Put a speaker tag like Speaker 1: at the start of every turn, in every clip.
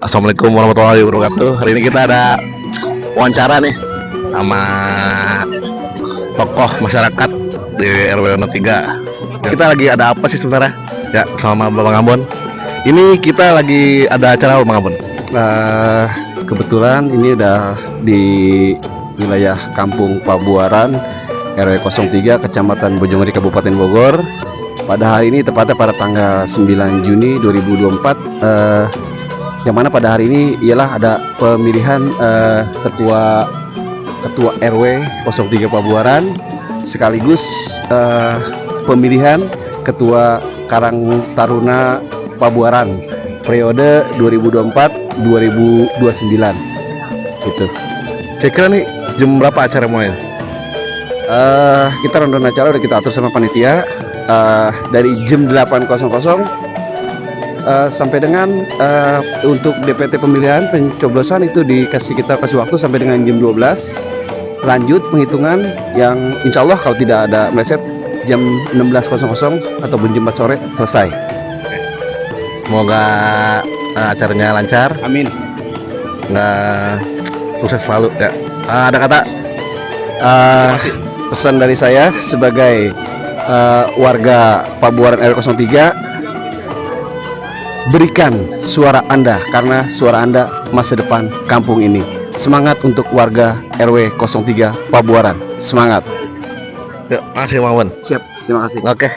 Speaker 1: Assalamualaikum warahmatullahi wabarakatuh. Hari ini kita ada wawancara nih sama tokoh masyarakat di RW 03. Kita lagi ada apa sih sebenarnya? Ya, sama Bang Ambon. Ini kita lagi ada acara apa, Bang Ambon?
Speaker 2: Kebetulan ini udah di wilayah Kampung Pabuaran RW 03 Kecamatan Bojongeri Kabupaten Bogor. Pada hari ini tepatnya pada tanggal 9 Juni 2024 yang mana pada hari ini ialah ada pemilihan ketua RW 03 Pabuaran sekaligus pemilihan ketua Karang Taruna Pabuaran periode 2024-2029 gitu.
Speaker 1: Kira-kira nih jam berapa acara mulai?
Speaker 2: Kita rundown acara udah kita atur sama panitia dari jam 8.00 sampai dengan untuk DPT pemilihan pencoblosan itu kita kasih waktu sampai dengan jam 12. Lanjut penghitungan yang insya Allah kalau tidak ada meleset jam 16.00 atau jam 4 sore selesai.
Speaker 1: Semoga acaranya lancar.
Speaker 2: Amin.
Speaker 1: Nggak sukses selalu ya. Ada kata
Speaker 2: Pesan dari saya sebagai warga Pabuaran RW 03, berikan suara Anda karena suara Anda masa depan kampung ini. Semangat untuk warga RW 03 Pabuaran. Semangat.
Speaker 1: Yuk, makasih Bang Ambon.
Speaker 2: Siap, terima kasih.
Speaker 1: Oke.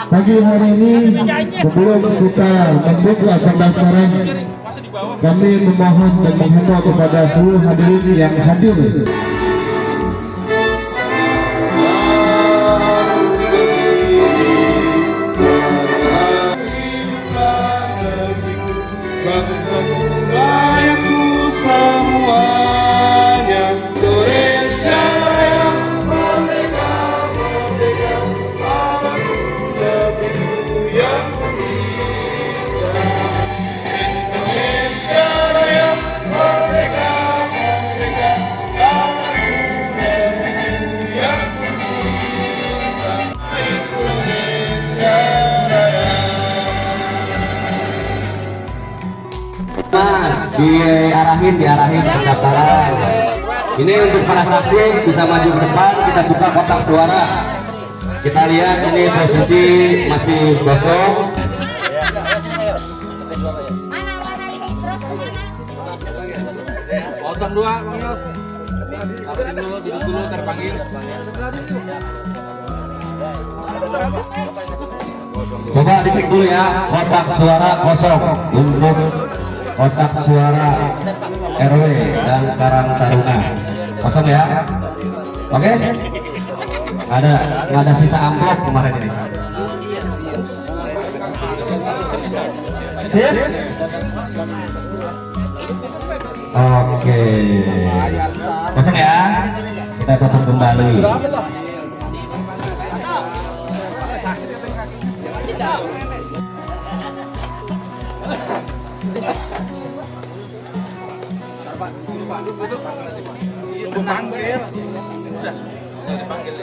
Speaker 3: Pagi hari ini sebelum kita membuka pendaftaran, kami memohon dan menghimbau kepada seluruh hadirin yang hadir diarahin pendaftaran. Ini untuk para saksi bisa maju ke depan, kita buka kotak suara. Kita lihat ini posisi masih kosong.
Speaker 4: Kosong 2 Bang Yos. Harusin dulu, duduk dulu terpanggil.
Speaker 3: Coba dicek dulu ya, kotak suara kosong untuk kotak suara RW dan Karang Taruna kosong ya. Oke? Nggak ada sisa amplop kemarin ini. Sip? Oke. Kosong ya. Kita tutup kembali.
Speaker 4: Panggil. Udah dipanggil.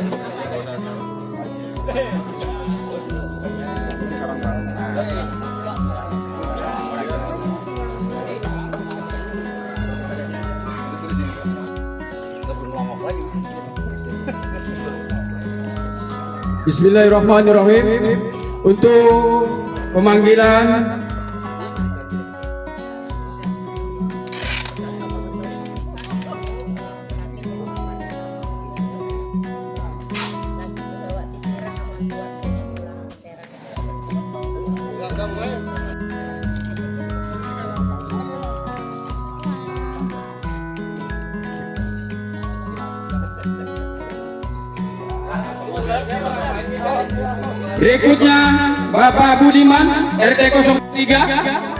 Speaker 5: Bismillahirrahmanirrahim. Untuk pemanggilan Berikutnya Bapak Budiman RT 03.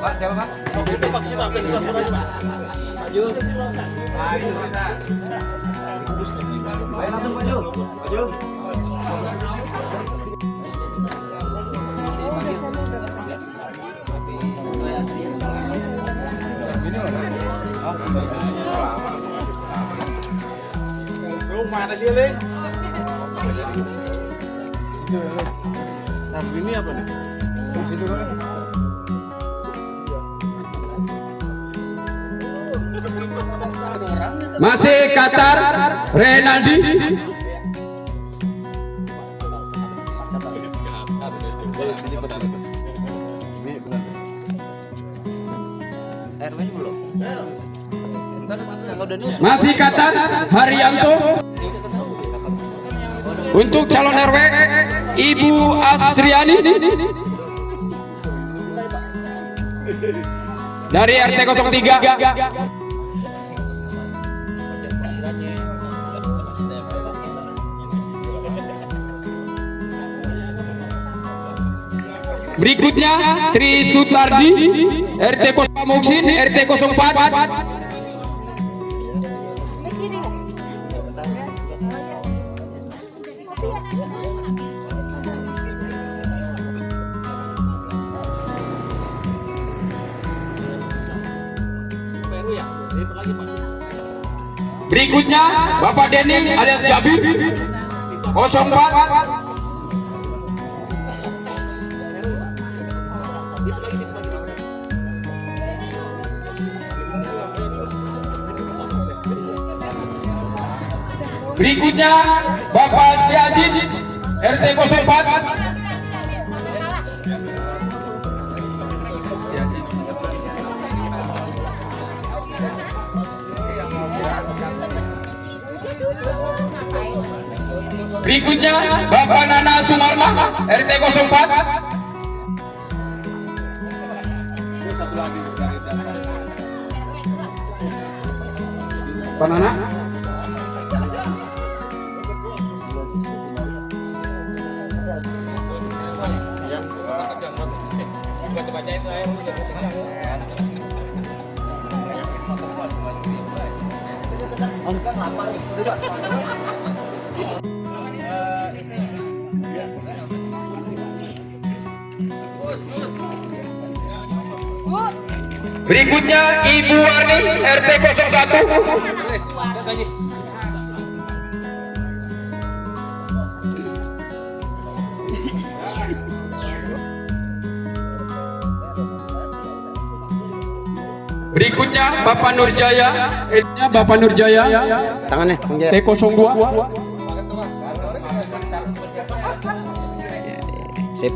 Speaker 3: Pak, siapa Pak? Ayo langsung maju. Maju. Mana sih, Le? Sapi ini apa nih? Di situ kan?
Speaker 5: Masih Qatar Renaldi. Masih Qatar Haryanto. Untuk calon RW Ibu Asriani dari RT 03. Berikutnya Tri Sutardi RT 0 Muksin RT 04. Berikutnya Bapak Denny alias Jabir 04. Berikutnya Bapak Setiajin RT 04. Berikutnya Bapak Nana Sumarma RT 04. Pak Nana. Berikutnya Ibu Warni RT 01. Berikutnya Bapak Nurjaya, Bapak Nurjaya,
Speaker 2: Tangannya,
Speaker 5: T02.
Speaker 2: Sip.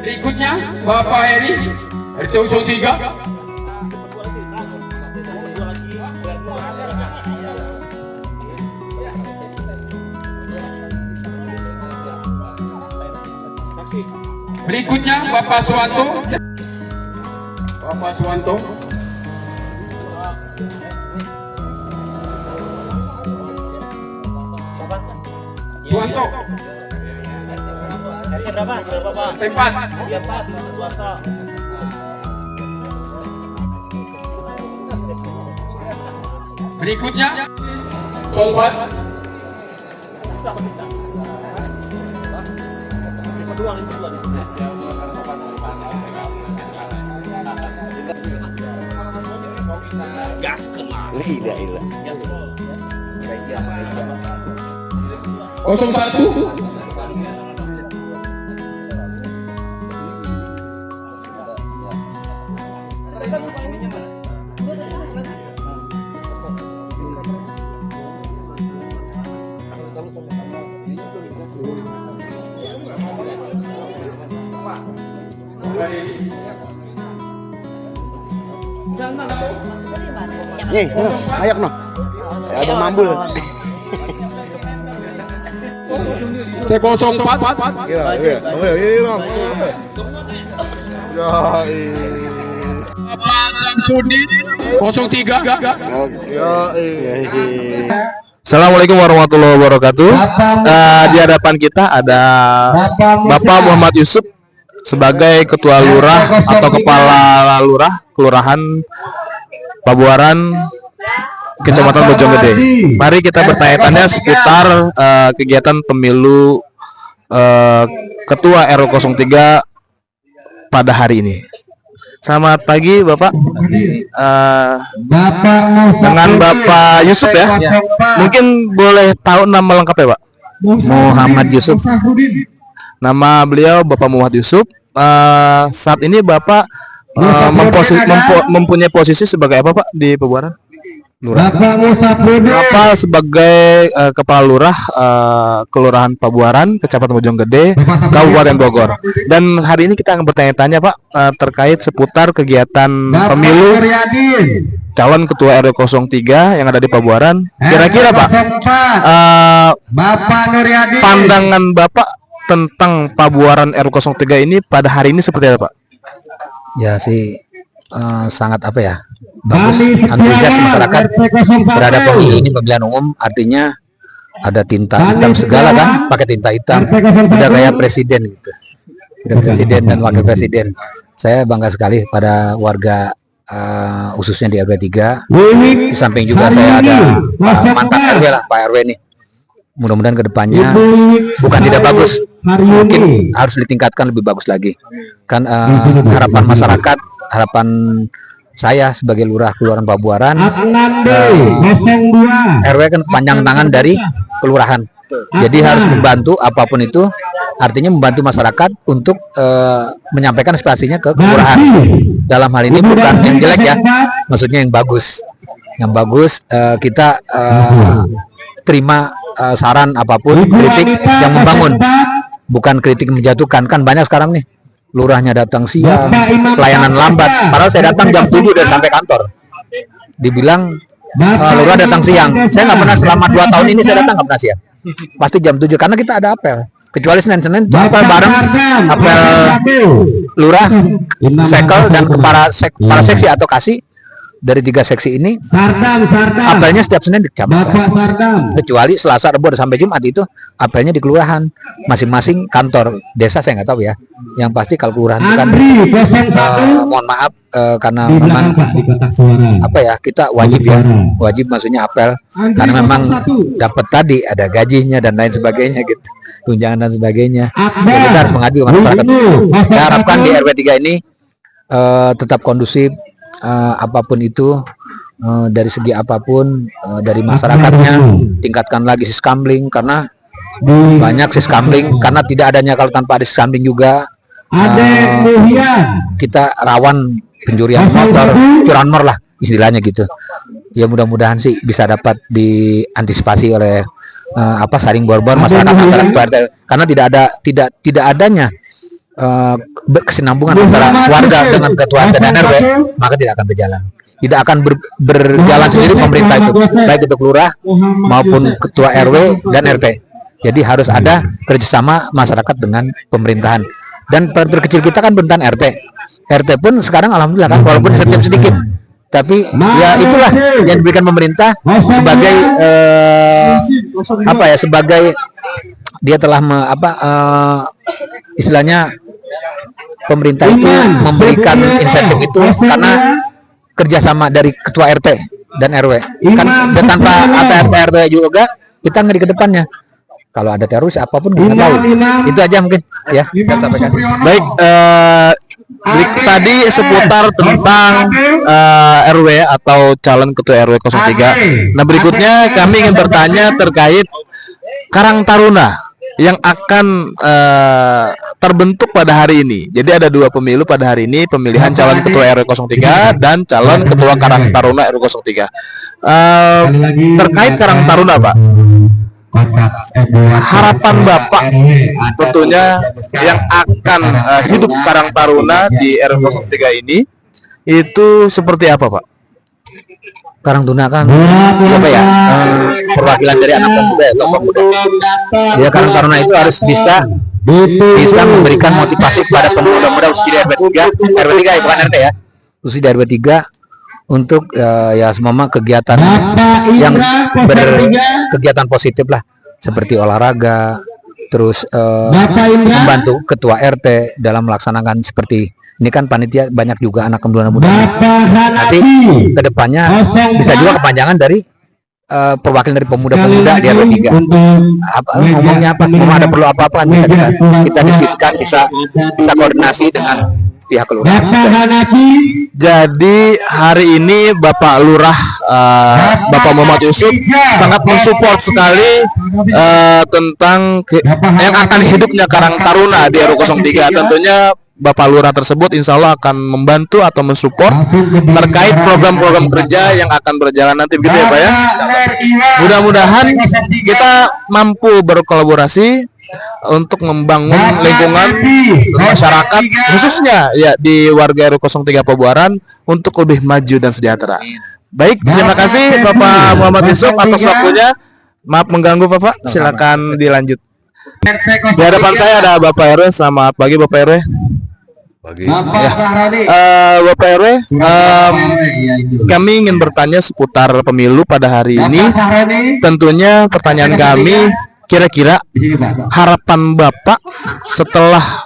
Speaker 5: Berikutnya Bapak Heri, RT 03. Berikutnya Bapak Suwanto. Bapak Suwanto. Suwanto.
Speaker 4: Berapa?
Speaker 5: Tempat.
Speaker 4: 4, Suwanto.
Speaker 5: Berikutnya Solbat.
Speaker 4: Gas kemana?
Speaker 2: Tidak hilang.
Speaker 5: 01.
Speaker 2: Nih, ayo no. Ada mambul.
Speaker 5: T04 Bapak Samsudin 03.
Speaker 1: Assalamualaikum warahmatullahi wabarakatuh. Di hadapan kita ada Bapak Muhammad Yusuf sebagai Ketua Lurah atau Kepala Lurah Kelurahan Pabuaran, Kecamatan Bojonggede. Mari kita bertanya-tanya seputar kegiatan pemilu Ketua RW 03 pada hari ini. Selamat pagi Bapak. Dengan Bapak Yusuf ya. Mungkin boleh tahu nama lengkapnya Pak?
Speaker 6: Muhammad Yusuf.
Speaker 1: Nama beliau Bapak Muhammad Yusuf. Saat ini Bapak mempunyai posisi sebagai apa Pak di Pabuaran? Lurah. Bapak sebagai Kepala Lurah Kelurahan Pabuaran, Kecamatan Bojonggede, Kabupaten Bogor. Dan hari ini kita akan bertanya-tanya Pak terkait seputar kegiatan pemilu calon Ketua RW 03 yang ada di Pabuaran. Kira-kira Pak, pandangan Bapak tentang Pabuaran RW 03 ini pada hari ini seperti apa Pak?
Speaker 6: Ya sih sangat apa ya, bagus, antusias masyarakat terhadap pemilihan umum. Artinya ada tinta hitam segala kan, pakai tinta hitam, udah kayak presiden gitu, udah presiden dan wakil presiden. Saya bangga sekali pada warga khususnya di RW 3. Di samping juga saya ada mantan RW lah, Pak RW nih. Mudah-mudahan kedepannya bukan tidak bagus, mungkin harus ditingkatkan lebih bagus lagi. Kan harapan masyarakat, harapan saya sebagai lurah Kelurahan Pabuaran, RW kan panjang tangan dari kelurahan, jadi harus membantu apapun itu, artinya membantu masyarakat untuk menyampaikan aspirasinya ke kelurahan. Dalam hal ini bukan yang jelek ya, maksudnya yang bagus. Yang bagus kita terima saran apapun, kritik yang membangun, bukan kritik menjatuhkan. Kan banyak sekarang nih, lurahnya datang siang, pelayanan lambat. Padahal saya datang jam 7 dan sampai kantor. Dibilang lurah datang siang. Saya nggak pernah selama 2 tahun ini saya datang nggak pernah siang. Pasti jam 7 karena kita ada apel. Kecuali Senin apel bareng, apel lurah, sekel dan para seksi atau kasih. Dari 3 seksi ini, apelnya setiap Senin di kecamatan. Kecuali Selasa, Rabu, sampai Jumat itu apelnya di kelurahan, masing-masing kantor desa. Saya nggak tahu ya. Yang pasti kalau kelurahan itu kan, mohon maaf karena memang apa ya, kita wajib maksudnya apel karena memang dapat tadi ada gajinya dan lain sebagainya gitu, tunjangan dan sebagainya. Jadi kita harus mengadu masyarakat. Saya harapkan di RW 3 ini tetap kondusif. Apapun itu, dari segi apapun, dari masyarakatnya, tingkatkan lagi siskamling karena banyak siskamling, karena tidak adanya, kalau tanpa ada siskamling juga kita rawan pencurian motor, curanmor lah istilahnya gitu. Ya mudah-mudahan sih bisa dapat diantisipasi oleh saring bor-bor masyarakat antara RT, karena tidak adanya kesinambungan antara warga dengan ketua RT dan RW, maka tidak akan berjalan. Tidak akan berjalan sendiri pemerintah itu, baik itu lurah maupun ketua RW dan RT. Jadi harus ada kerjasama masyarakat dengan pemerintahan. Dan peran terkecil kita kan pemerintahan RT. RT pun sekarang alhamdulillah kan, walaupun sedikit, tapi ya itulah yang diberikan pemerintah sebagai sebagai dia telah istilahnya pemerintah itu memberikan insentif itu karena kerjasama dari ketua RT dan RW kan. Dan tanpa RT RW juga kita ngeri ke depannya. Kalau ada teroris apapun kita tahu. Itu aja mungkin ya.
Speaker 1: Baik, tadi seputar tentang RW atau calon ketua RW 03. Nah berikutnya kami ingin bertanya terkait Karang Taruna yang akan terbentuk pada hari ini. Jadi ada 2 pemilu pada hari ini, pemilihan calon ketua RW 03 dan calon ketua Karang Taruna RW 03. Terkait Karang Taruna Pak, harapan Bapak tentunya yang akan hidup Karang Taruna di RW 03 ini itu seperti apa Pak?
Speaker 6: Karang Taruna kan apa ya, perwakilan dari anak pemuda atau pemuda. Dia Karang Taruna itu harus bisa memberikan motivasi kepada pemuda-pemuda khususnya di RW 3 ya, bukan RT ya, khususnya di RW 3 untuk ya semua kegiatan yang berkegiatan positif lah, seperti olahraga, terus membantu ketua RT dalam melaksanakan seperti ini kan panitia banyak juga anak muda-muda. Nanti kedepannya bisa juga kepanjangan dari perwakilan dari pemuda-pemuda di RW 3. Ngomongnya apa? Semua ada perlu apa-apa kan bisa kita diskusikan, bisa koordinasi dengan pihak kelurahan.
Speaker 1: Jadi hari ini Bapak Lurah Bapak Muhammad Yusuf sangat mensupport sekali tentang yang akan hidupnya Karang Taruna di RW 03. Tentunya Bapak Lurah tersebut insya Allah akan membantu atau mensupport terkait program-program kerja yang akan berjalan nanti, begitu ya Pak ya. Mudah-mudahan kita mampu berkolaborasi untuk membangun lingkungan masyarakat khususnya ya di warga RW 03 Pabuaran untuk lebih maju dan sejahtera. Baik, terima kasih Bapak Muhammad Yusuf atas waktunya. Maaf mengganggu Bapak, silakan dilanjut. Di hadapan saya ada Bapak RW. Selamat pagi Bapak RW.
Speaker 3: Pagi.
Speaker 1: Bapak RW, kami ingin bertanya seputar pemilu pada hari ini. Tentunya pertanyaan kami, kira-kira harapan Bapak setelah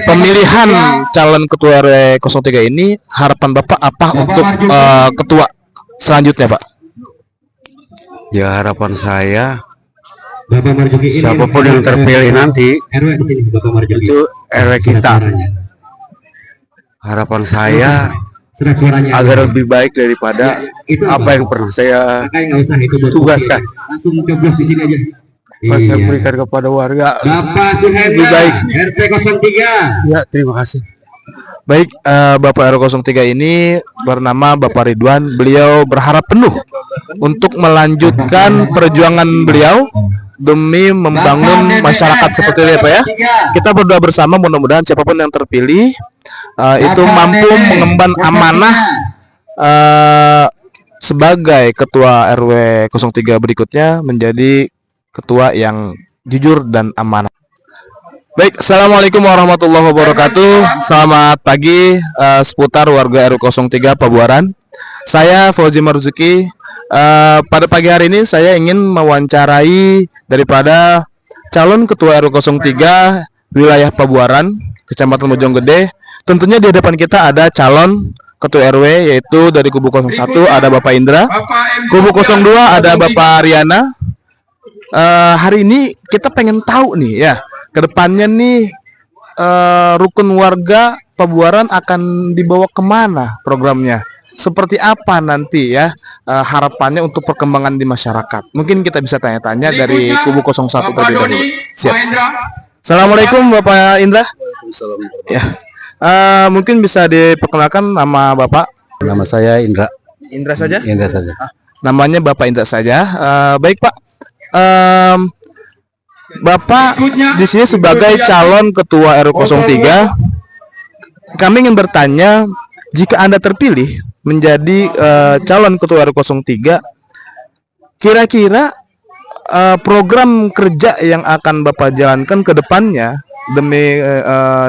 Speaker 1: pemilihan calon ketua RW 03 ini, harapan Bapak apa untuk ketua selanjutnya Pak?
Speaker 2: Ya harapan saya siapapun yang terpilih nanti itu RW kita. Harapan saya agar lebih baik daripada apa yang pernah saya tugaskan. Saya berikan kepada warga lebih baik. Ya, terima kasih.
Speaker 1: Baik, Bapak RW 03 ini bernama Bapak Ridwan. Beliau berharap penuh untuk melanjutkan perjuangan beliau demi membangun masyarakat seperti ini Pak ya. Kita berdoa bersama mudah-mudahan siapapun yang terpilih itu mampu mengemban amanah sebagai ketua RW 03 berikutnya, menjadi ketua yang jujur dan amanah. Baik, assalamualaikum warahmatullahi wabarakatuh. Selamat pagi seputar warga RW 03 Pabuaran. Saya Fauzi Marzuki. Pada pagi hari ini saya ingin mewawancarai daripada calon ketua RW 03 wilayah Pabuaran, Kecamatan Bojonggede. Tentunya di hadapan kita ada calon ketua RW, yaitu dari kubu 01 ada Bapak Indra, kubu 02 ada Bapak Riana. Hari ini kita pengen tahu nih ya, kedepannya nih rukun warga Pabuaran akan dibawa kemana programnya? Seperti apa nanti ya harapannya untuk perkembangan di masyarakat? Mungkin kita bisa tanya-tanya dari kubu 01 terlebih dahulu. Siap. Assalamualaikum Bapak Indra. Ya, mungkin bisa diperkenalkan nama Bapak.
Speaker 2: Nama saya Indra.
Speaker 1: Indra saja?
Speaker 2: Indra saja.
Speaker 1: Namanya Bapak Indra saja. Baik Pak. Bapak di sini sebagai calon ketua RW 03. Kami ingin bertanya, jika Anda terpilih menjadi calon ketua RW 03, kira-kira program kerja yang akan Bapak jalankan ke depannya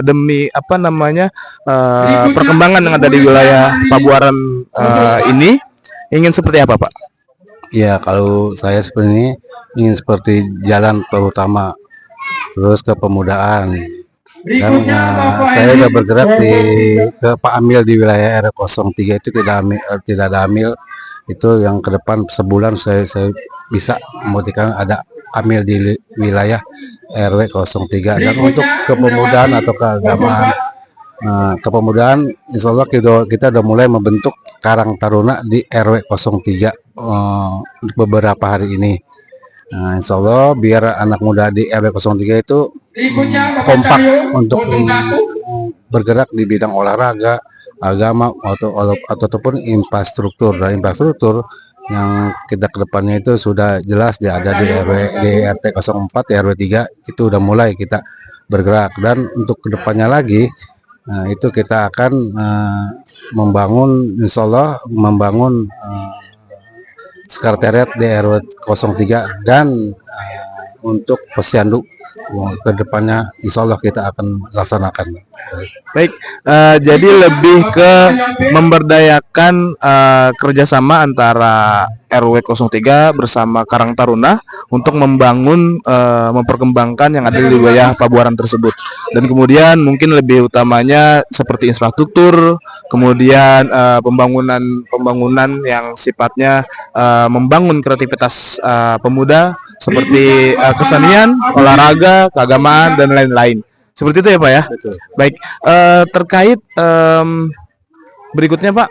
Speaker 1: demi apa namanya perkembangan yang ada di wilayah Pabuaran ini ingin seperti apa Pak?
Speaker 2: Ya, kalau saya sebenarnya ingin seperti jalan terutama, terus kepemudaan. Dan saya sudah bergerak ke Pak Amil di wilayah RW 03 itu tidak ada Amil. Itu yang ke depan sebulan saya bisa membuktikan ada Amil di wilayah RW 03. Dan untuk kepemudaan atau keagamaan, kepemudaan insya Allah kita sudah mulai membentuk Karang Taruna di RW 03 beberapa hari ini. Insya Allah biar anak muda di RW 03 itu kompak untuk bergerak di bidang olahraga, agama ataupun infrastruktur. Dan infrastruktur yang kita kedepannya itu sudah jelas ada di RT 04, di RW 3 itu udah mulai kita bergerak. Dan untuk kedepannya lagi itu kita akan
Speaker 7: membangun, insya Allah membangun sekretariat di RW 03 dan untuk posyandu ke depannya insya Allah kita akan laksanakan.
Speaker 1: Baik, jadi lebih ke memberdayakan kerjasama antara RW 03 bersama Karang Taruna untuk membangun, memperkembangkan yang ada di wilayah Pabuaran tersebut. Dan kemudian mungkin lebih utamanya seperti infrastruktur, kemudian pembangunan yang sifatnya membangun kreativitas pemuda seperti kesenian, olahraga, keagamaan dan lain-lain. Seperti itu ya Pak ya.
Speaker 7: Betul.
Speaker 1: Baik, terkait berikutnya Pak,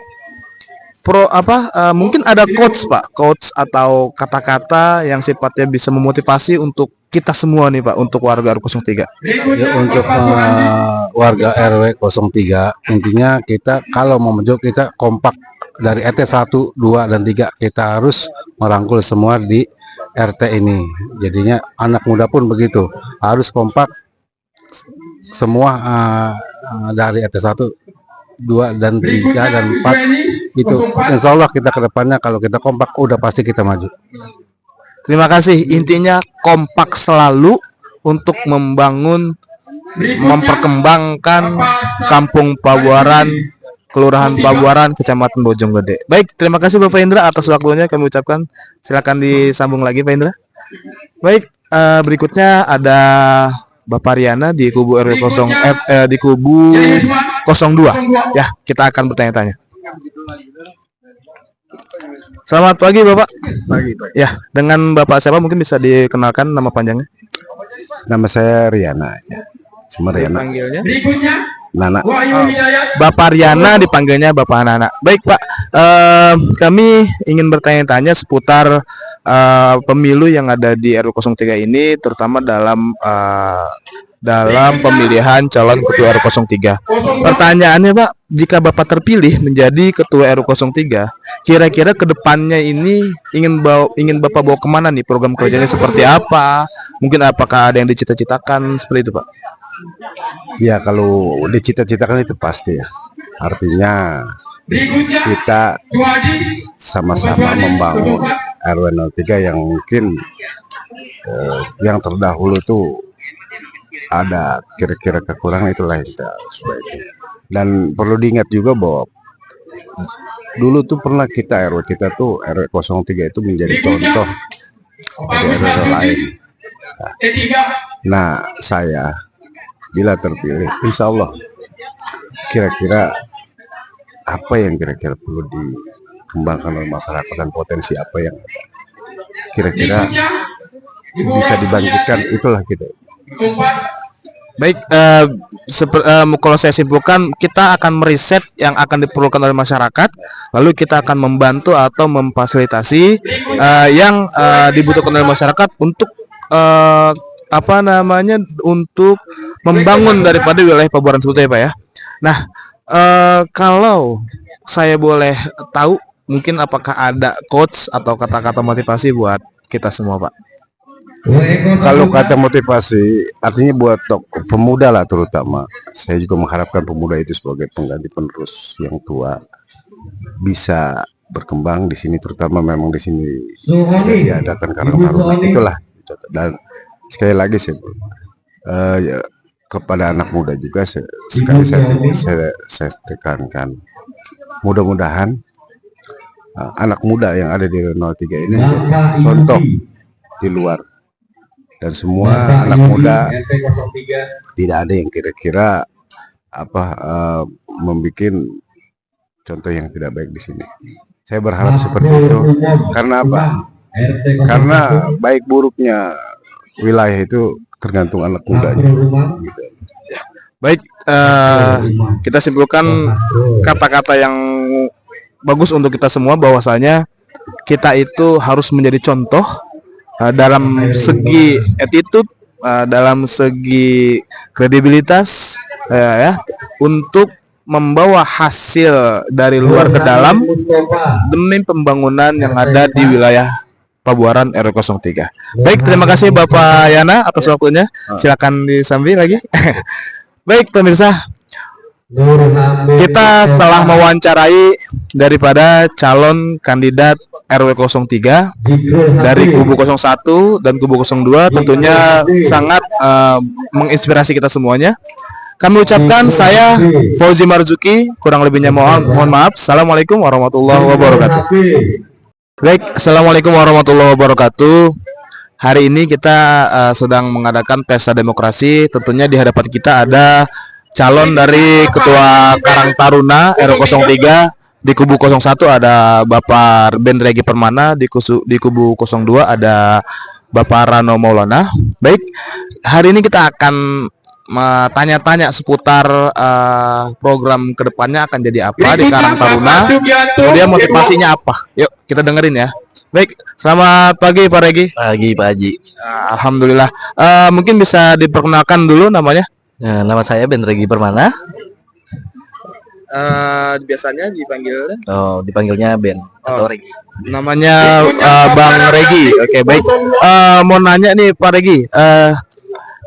Speaker 1: mungkin ada quotes atau kata-kata yang sifatnya bisa memotivasi untuk kita semua nih Pak, untuk warga RW 03.
Speaker 7: Ya, untuk warga RW 03 intinya kita kalau mau maju kita kompak dari RT 1, 2 dan 3 kita harus merangkul semua di RT ini. Jadinya anak muda pun begitu, harus kompak semua dari RT 1, 2 dan 3 dan 4 itu. Insya Allah kita ke depannya kalau kita kompak udah pasti kita maju.
Speaker 1: Terima kasih. Intinya kompak selalu untuk membangun, memperkembangkan Kampung Pabuaran, Kelurahan Pabuaran, Kecamatan Bojonggede. Baik, terima kasih Bapak Indra atas waktunya kami ucapkan. Silakan disambung lagi Pak Indra. Baik, berikutnya ada Bapak Riana di kubu RW 0 di kubu 02. Ya, kita akan bertanya-tanya. Selamat pagi Bapak.
Speaker 2: Pagi, Pak.
Speaker 1: Ya, dengan Bapak siapa mungkin bisa dikenalkan nama panjangnya?
Speaker 7: Nama saya Riana, cuma Riana.
Speaker 1: Panggilnya
Speaker 7: Nana.
Speaker 1: Bapak Riana, dipanggilnya Bapak Nana. Baik Pak, kami ingin bertanya-tanya seputar pemilu yang ada di RW 03 ini, terutama dalam pemilihan calon ketua RW 03. Pertanyaannya Pak, jika Bapak terpilih menjadi ketua RW 03, kira-kira kedepannya ini ingin Bapak bawa kemana nih, program kerjanya seperti apa? Mungkin apakah ada yang dicita-citakan seperti itu Pak?
Speaker 7: Ya kalau dicita-citakan itu pasti ya. Artinya kita sama-sama membangun RW 03 yang mungkin yang terdahulu tuh ada kira-kira kekurangan, itulah yang kita sebaiknya. Dan perlu diingat juga bahwa dulu tuh pernah kita RW kita tuh RW 03 itu menjadi contoh bagi RW lain. Nah saya bila terpilih, insya Allah kira-kira apa yang kira-kira perlu dikembangkan oleh masyarakat dan potensi apa yang kira-kira bisa dibangkitkan, itulah kita.
Speaker 1: Baik, kalau saya simpulkan, kita akan meriset yang akan diperlukan oleh masyarakat, lalu kita akan membantu atau memfasilitasi yang dibutuhkan oleh masyarakat untuk untuk membangun daripada wilayah Pabuaran sebetulnya Pak ya. Nah, kalau saya boleh tahu, mungkin apakah ada quotes atau kata-kata motivasi buat kita semua Pak?
Speaker 7: Kalau kata motivasi, artinya buat pemuda lah terutama. Saya juga mengharapkan pemuda itu sebagai pengganti penerus yang tua bisa berkembang di sini, terutama memang di sini diadakan Karang Taruna. Itulah. Dan sekali lagi saya kepada anak muda juga sekali saya tekankan, mudah-mudahan anak muda yang ada di 03 ini contoh di luar, dan semua anak muda tidak ada yang kira-kira membuat contoh yang tidak baik di sini. Saya berharap seperti itu. Karena apa? Karena baik buruknya wilayah itu tergantung anak mudanya. Gitu.
Speaker 1: Baik, kita simpulkan kata-kata yang bagus untuk kita semua, bahwasanya kita itu harus menjadi contoh dalam segi attitude, dalam segi kredibilitas, untuk membawa hasil dari luar ke dalam demi pembangunan yang ada di wilayah Pabuaran RW 03. Baik, terima kasih Bapak Yana atas waktunya. Silakan disambi lagi. Baik pemirsa, Kita setelah mewawancarai daripada calon kandidat RW 03 dari kubu 01 dan kubu 02, tentunya sangat menginspirasi kita semuanya. Kami ucapkan saya Fauzi Marzuki, kurang lebihnya mohon maaf. Assalamualaikum warahmatullahi wabarakatuh. Baik, assalamualaikum warahmatullahi wabarakatuh. Hari ini kita sedang mengadakan pesta demokrasi. Tentunya di hadapan kita ada calon dari Ketua Karang Taruna RW 03. Di kubu 01 ada Bapak Ben Regi Permana, di kubu 02 ada Bapak Rano Maulana. Baik, hari ini kita akan tanya-tanya seputar program kedepannya akan jadi apa di Karang Taruna, kemudian motivasinya apa. Yuk kita dengerin ya. Baik, selamat pagi Pak Regi.
Speaker 8: Pagi Pak Haji.
Speaker 1: Alhamdulillah. Mungkin bisa diperkenalkan dulu namanya.
Speaker 8: Nama saya Ben Regi Permana.
Speaker 1: Biasanya dipanggil?
Speaker 8: Oh, dipanggilnya Ben atau Regi.
Speaker 1: Namanya Bang Regi. Oke, baik. Mau nanya nih Pak Regi.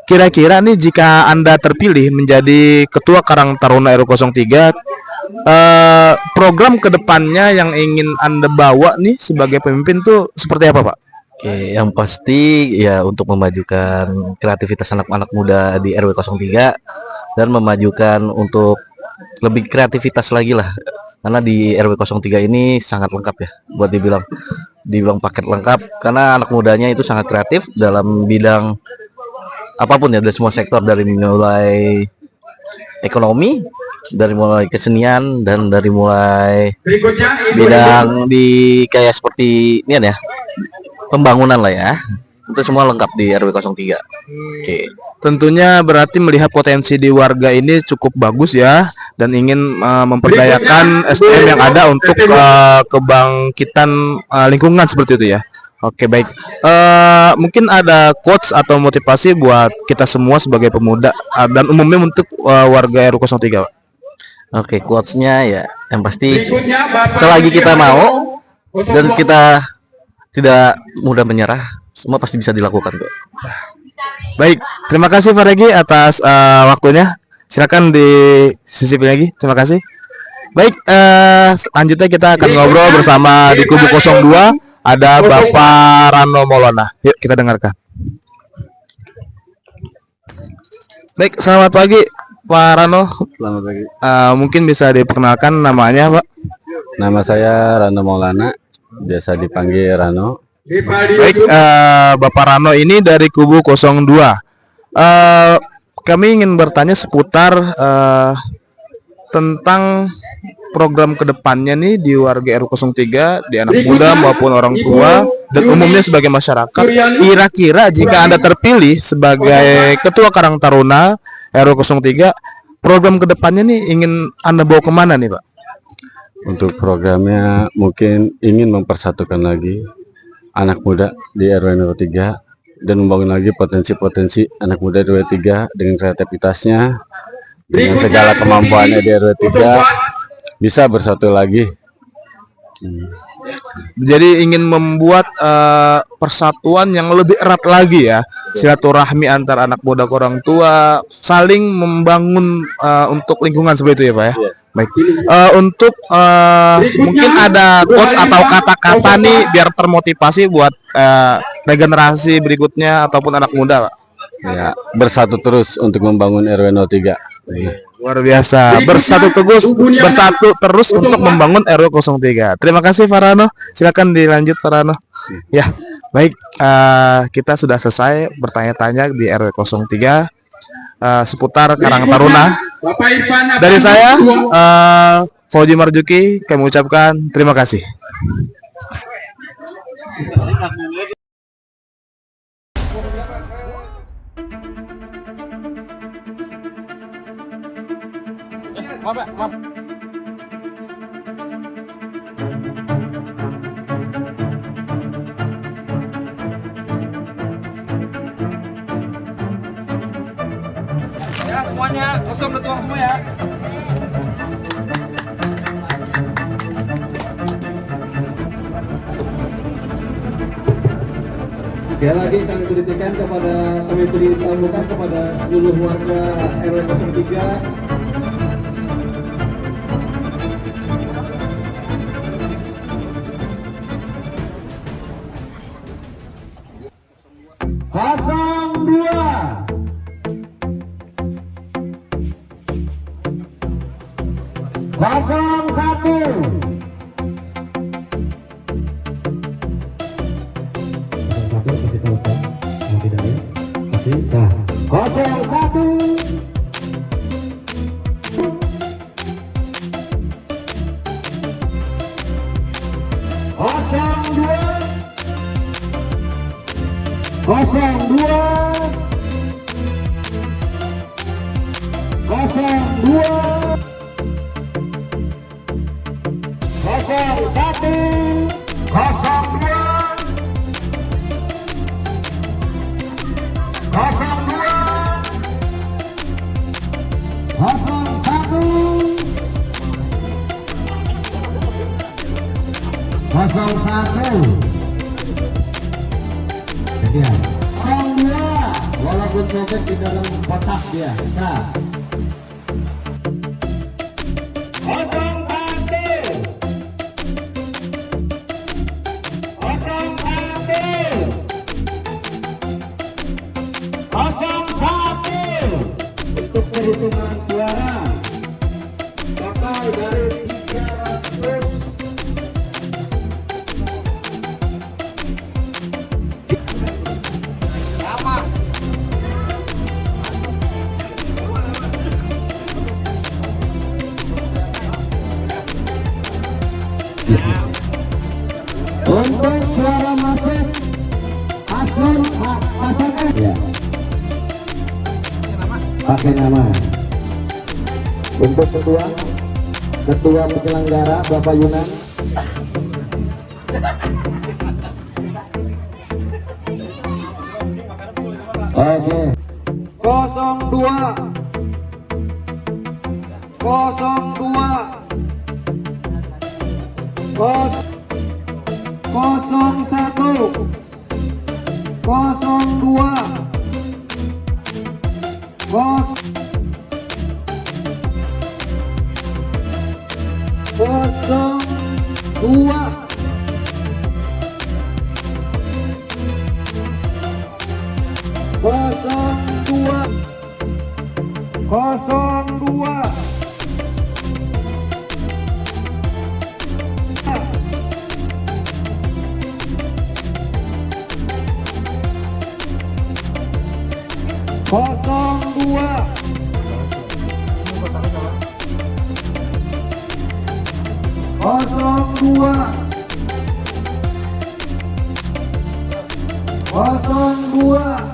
Speaker 1: Kira-kira nih jika Anda terpilih menjadi Ketua Karang Taruna RW 03, program kedepannya yang ingin Anda bawa nih sebagai pemimpin tuh seperti apa Pak?
Speaker 8: Oke, yang pasti ya untuk memajukan kreativitas anak-anak muda di RW 03 dan memajukan untuk lebih kreativitas lagi lah. Karena di RW 03 ini sangat lengkap ya, buat dibilang paket lengkap, karena anak mudanya itu sangat kreatif dalam bidang apapun ya, dari semua sektor, dari mulai ekonomi, dari mulai kesenian, dan dari mulai bidang di kayak seperti ini ya, pembangunan lah ya. Itu semua lengkap di RW 03. Oke.
Speaker 1: Tentunya berarti melihat potensi di warga ini cukup bagus ya, dan ingin memperdayakan SDM yang ada untuk kebangkitan lingkungan seperti itu ya. Oke, baik. Mungkin ada quotes atau motivasi buat kita semua sebagai pemuda dan umumnya untuk warga RW 03.
Speaker 8: Oke, quotes-nya ya yang pasti selagi kita mau dan kita tidak mudah menyerah, semua pasti bisa dilakukan kok.
Speaker 1: Baik, terima kasih Pak Regi atas waktunya. Silakan di sisi lagi. Terima kasih. Baik, selanjutnya kita akan ngobrol bersama di kubu 02. Ada Bapak Rano Maulana. Yuk kita dengarkan. Baik, selamat pagi Pak Rano.
Speaker 2: Selamat pagi.
Speaker 1: Mungkin bisa diperkenalkan namanya Pak?
Speaker 7: Nama saya Rano Maulana, biasa dipanggil Rano.
Speaker 1: Baik, Bapak Rano ini dari kubu 02. Kami ingin bertanya seputar tentang program kedepannya nih di warga RW 03, di anak muda maupun orang tua dan umumnya sebagai masyarakat. Kira-kira jika Anda terpilih sebagai Ketua Karang Taruna RW 03, program kedepannya nih ingin Anda bawa kemana nih Pak?
Speaker 7: Untuk programnya mungkin ingin mempersatukan lagi anak muda di RW 03 dan membangun lagi potensi-potensi anak muda di RW 3 dengan kreativitasnya, dengan segala kemampuannya di RW 3 bisa bersatu lagi.
Speaker 1: Jadi ingin membuat persatuan yang lebih erat lagi ya, silaturahmi antar anak muda ke orang tua, saling membangun untuk lingkungan seperti itu ya Pak ya. Baik, untuk mungkin ada quotes atau kata-kata nih biar termotivasi buat regenerasi berikutnya ataupun anak muda Pak.
Speaker 7: Ya, bersatu terus untuk membangun RW 03.
Speaker 1: Luar biasa, bersatu terus untuk membangun RW 03. Terima kasih Pak Rano. Silakan dilanjut Pak Rano. Ya, baik, kita sudah selesai bertanya-tanya di RW 03 seputar Karang Taruna. Dari saya Fauzi Marzuki, kami ucapkan terima kasih.
Speaker 4: Ya semuanya kosong udah tuang semua ya.
Speaker 2: Sekali lagi kami berikan kepada kami beri sambutan kepada seluruh warga RW 03
Speaker 3: Sekian. 02 walaupun sobek di dalam kotak dia. Nah. 01 untuk perhitungan suara total dari 300. Untuk suara masuk paslon pasangan ya. Pakai nama. Untuk ketua penyelenggara Bapak Yunan. Oke. 02 02